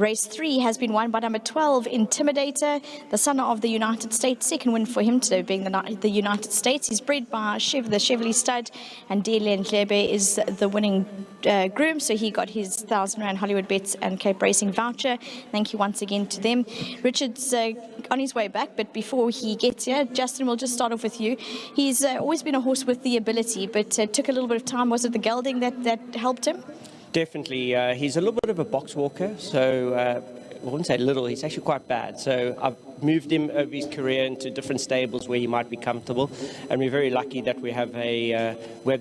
Race 3 has been won by number 12, Intimidator, the son of the United States. Second win for him today being the United States. He's bred by the Chevrolet stud, and Dele Ntlebe is the winning groom, so he got his 1,000 Rand Hollywoodbets and Cape Racing voucher. Thank you once again to them. Richard's on his way back, but before he gets here, Justin, we'll just start off with you. He's always been a horse with the ability, but took a little bit of time. Was it the gelding that helped him? Definitely. He's a little bit of a box walker, so I wouldn't say little, he's actually quite bad. So I've moved him over his career into different stables where he might be comfortable, and we're very lucky that we have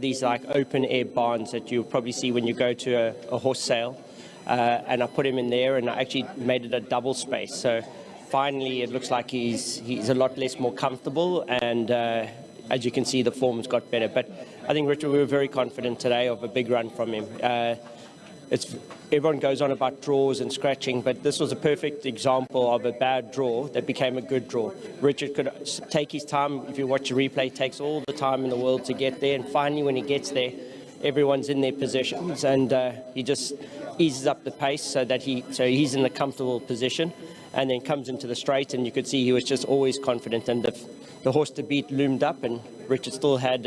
these like open air barns that you'll probably see when you go to a horse sale. And I put him in there, and I actually made it a double space. So finally it looks like he's a lot more comfortable, and as you can see, the form's got better. But I think, Richard, we were very confident today of a big run from him. Everyone goes on about draws and scratching, but this was a perfect example of a bad draw that became a good draw. Richard could take his time. If you watch a replay, takes all the time in the world to get there, and finally when he gets there, everyone's in their positions, and he just eases up the pace so he's in a comfortable position, and then comes into the straight, and you could see he was just always confident, and the horse to beat loomed up, and Richard still had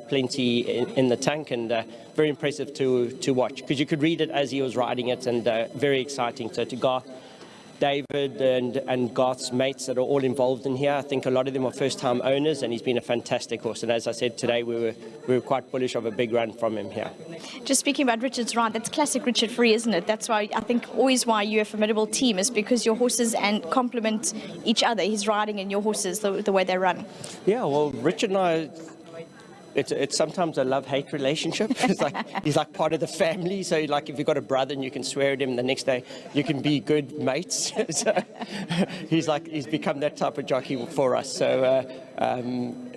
plenty in the tank, and very impressive to watch, because you could read it as he was riding it, and very exciting. So to Garth, David and Garth's mates that are all involved in here, I think a lot of them are first-time owners, and he's been a fantastic horse. And as I said today, we were quite bullish of a big run from him here. Just speaking about Richard's ride, that's classic Richard Free, isn't it? That's why I think always why you're a formidable team is because your horses complement each other. His riding and your horses, the way they run. Yeah, well, Richard and I, it's sometimes a love-hate relationship. He's like part of the family. So like if you've got a brother and you can swear at him, the next day you can be good mates. So he's become that type of jockey for us. So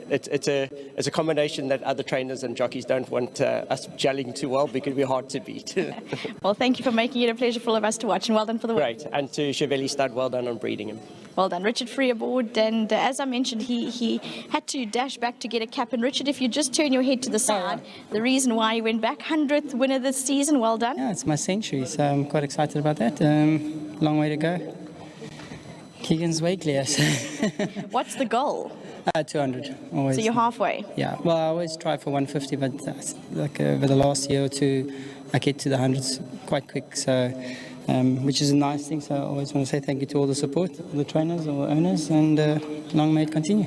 it's a combination that other trainers and jockeys don't want us gelling too well, because we're hard to beat. Well, thank you for making it a pleasure for all of us to watch, and well done for the win. Great, and to Chevrolet stud, well done on breeding him. Well done. Richard Free aboard, and as I mentioned, he had to dash back to get a cap. And Richard, if you just turn your head to the side, the reason why he went back, 100th winner this season, well done. Yeah, it's my century, so I'm quite excited about that. Long way to go. Keegan's way clear. What's the goal? 200. Always. So you're halfway? Yeah, well, I always try for 150, but like over the last year or two, I get to the hundreds quite quick, so which is a nice thing. So I always want to say thank you to all the support, all the trainers, all the owners, and long may it continue.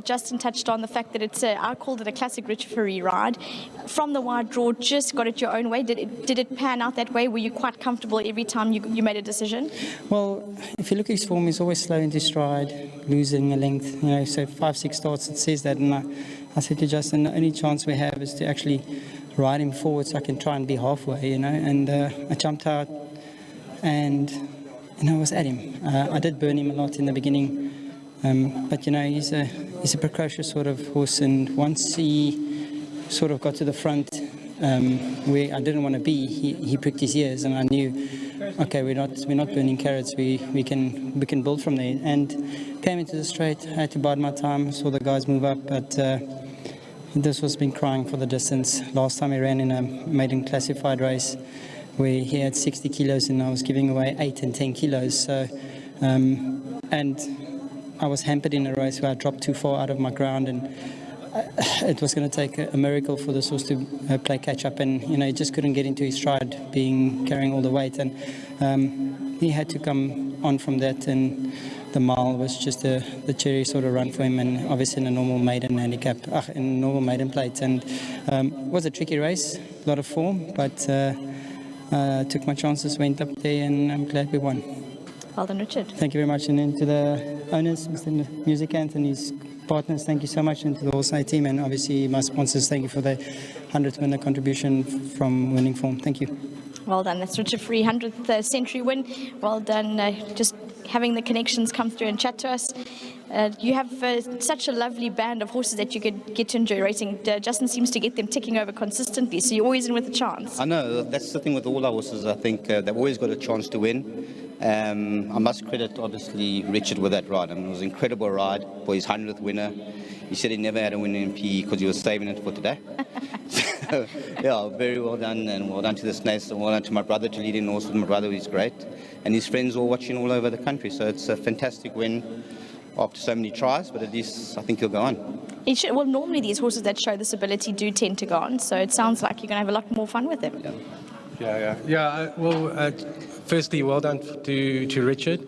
Justin touched on the fact that I called it a classic Richard Free ride. From the wide draw, just got it your own way. Did it pan out that way? Were you quite comfortable every time you made a decision? Well, if you look at his form, he's always slow into stride, losing a length. So 5-6 starts, it says that. And I said to Justin, the only chance we have is to actually ride him forward so I can try and be halfway, And I jumped out, and I was at him. I did burn him a lot in the beginning. But he's a precocious sort of horse, and once he sort of got to the front where I didn't want to be, he pricked his ears, and I knew, okay, we're not burning carrots. We can build from there. And came into the straight. I had to bide my time. Saw the guys move up, but this was been crying for the distance. Last time he ran in a maiden classified race where he had 60 kilos, and I was giving away 8 and 10 kilos. So and I was hampered in a race where I dropped too far out of my ground, and it was going to take a miracle for this horse to play catch up, and he just couldn't get into his stride, carrying all the weight, and he had to come on from that, and the mile was just the cherry sort of run for him, and obviously in a normal maiden handicap, in a normal maiden plate, and it was a tricky race, a lot of form, but took my chances, went up there, and I'm glad we won. Well done, Richard. Thank you very much. And then to the owners, Mr. Musicant and his partners, thank you so much. And to the Allside team, and obviously my sponsors, thank you for the 100th winner contribution from winning form. Thank you. Well done. That's Richard Free, 100th century win. Well done. Just having the connections come through and chat to us. You have such a lovely band of horses that you could get to enjoy racing. Justin seems to get them ticking over consistently, so you're always in with a chance. I know, that's the thing with all our horses. I think they've always got a chance to win. I must credit, obviously, Richard with that ride. I mean, it was an incredible ride for his 100th winner. He said he never had a win in PE because he was saving it for today. So, yeah, very well done, and well done to the Snails, and well done to my brother to lead in horse with my brother, who's great. And his friends all watching all over the country. So it's a fantastic win after so many tries, but at least I think he'll go on. Well, normally these horses that show this ability do tend to go on, so it sounds like you're going to have a lot more fun with them. Firstly, well done to Richard.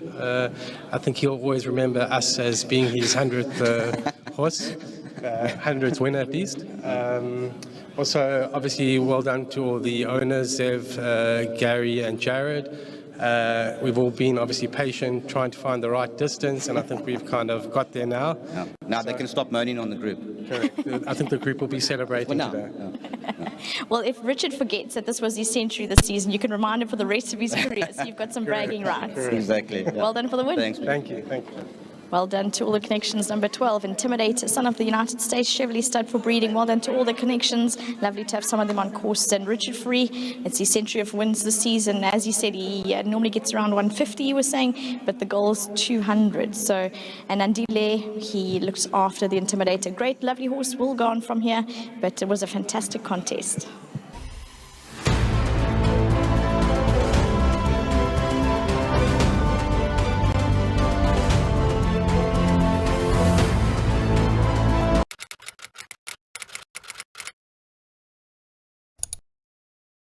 I think he'll always remember us as being his 100th horse, 100th winner at least. Also, obviously, well done to all the owners, Zev, Gary and Jared. We've all been obviously patient, trying to find the right distance, and I think we've kind of got there now. Yeah. Now they can stop moaning on the group. Correct. I think the group will be celebrating today. Well, if Richard forgets that this was his century this season, you can remind him for the rest of his career, so you've got some bragging rights. Exactly. Yeah. Well done for the win. Thanks. Thank you. Well done to all the connections. Number 12, Intimidator, son of the United States, Chevrolet stud for breeding. Well done to all the connections. Lovely to have some of them on courses. And Richard Free, it's his century of wins this season. As he said, he normally gets around 150, he was saying, but the goal is 200. So, and Andile, he looks after the Intimidator. Great, lovely horse, will go on from here, but it was a fantastic contest.